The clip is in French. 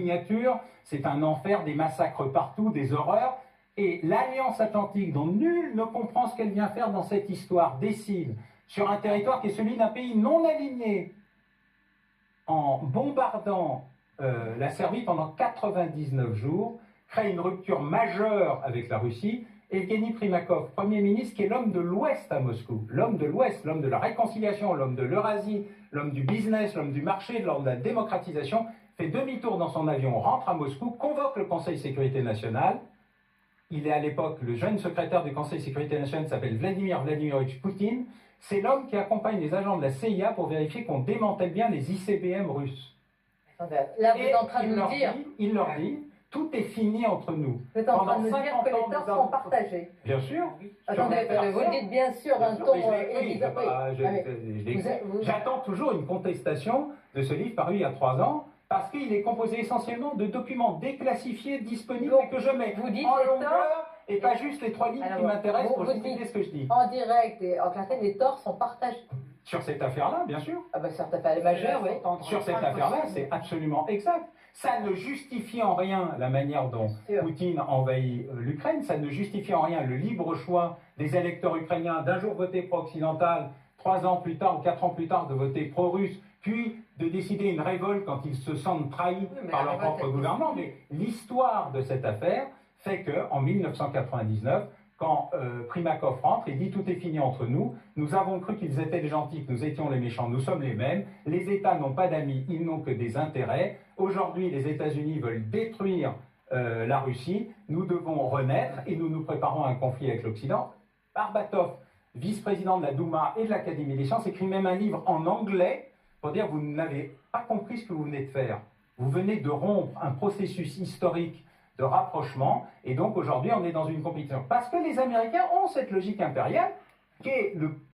signature, c'est un enfer, des massacres partout, des horreurs. Et l'Alliance Atlantique, dont nul ne comprend ce qu'elle vient faire dans cette histoire, décide, sur un territoire qui est celui d'un pays non aligné, en bombardant la Serbie pendant 99 jours, crée une rupture majeure avec la Russie. Evgeny Primakov, Premier ministre, qui est l'homme de l'Ouest à Moscou, l'homme de l'Ouest, l'homme de la réconciliation, l'homme de l'Eurasie, l'homme du business, l'homme du marché, l'homme de la démocratisation, fait demi-tour dans son avion, rentre à Moscou, convoque le Conseil de sécurité nationale. Il est à l'époque le jeune secrétaire du Conseil de sécurité nationale, s'appelle Vladimir Vladimirovitch Poutine. C'est l'homme qui accompagne les agents de la CIA pour vérifier qu'on démantèle bien les ICBM russes. Là, vous êtes en train de nous dire... Il leur dit, tout est fini entre nous. Vous êtes en train de nous dire que les torts sont partagés. Bien sûr. Attendez, vous le dites bien sûr d'un ton évident. J'attends toujours une contestation de ce livre paru il y a 3 ans, parce qu'il est composé essentiellement de documents déclassifiés, disponibles, donc, et que je mets en longueur, et pas juste les 3 lignes qui m'intéressent pour justifier ce que je dis. En direct et en clarté, les torts sont partagés. Sur cette affaire-là, bien sûr. Ah ben, cette affaire est majeure, oui. Sur cette affaire-là, c'est absolument exact. Ça ne justifie en rien la manière dont Poutine envahit l'Ukraine, ça ne justifie en rien le libre choix des électeurs ukrainiens d'un jour voter pro-occidental, 3 ans plus tard ou 4 ans plus tard de voter pro-russe, puis de décider une révolte quand ils se sentent trahis par leur propre gouvernement. Mais l'histoire de cette affaire fait qu'en 1999, quand Primakov rentre, il dit tout est fini entre nous, nous avons cru qu'ils étaient les gentils, que nous étions les méchants, nous sommes les mêmes, les États n'ont pas d'amis, ils n'ont que des intérêts, aujourd'hui les États-Unis veulent détruire la Russie, nous devons renaître et nous nous préparons à un conflit avec l'Occident. Barbatov, vice-président de la Douma et de l'Académie des sciences, écrit même un livre en anglais pour dire vous n'avez pas compris ce que vous venez de faire. Vous venez de rompre un processus historique de rapprochement, et donc aujourd'hui on est dans une compétition. Parce que les Américains ont cette logique impériale qui est le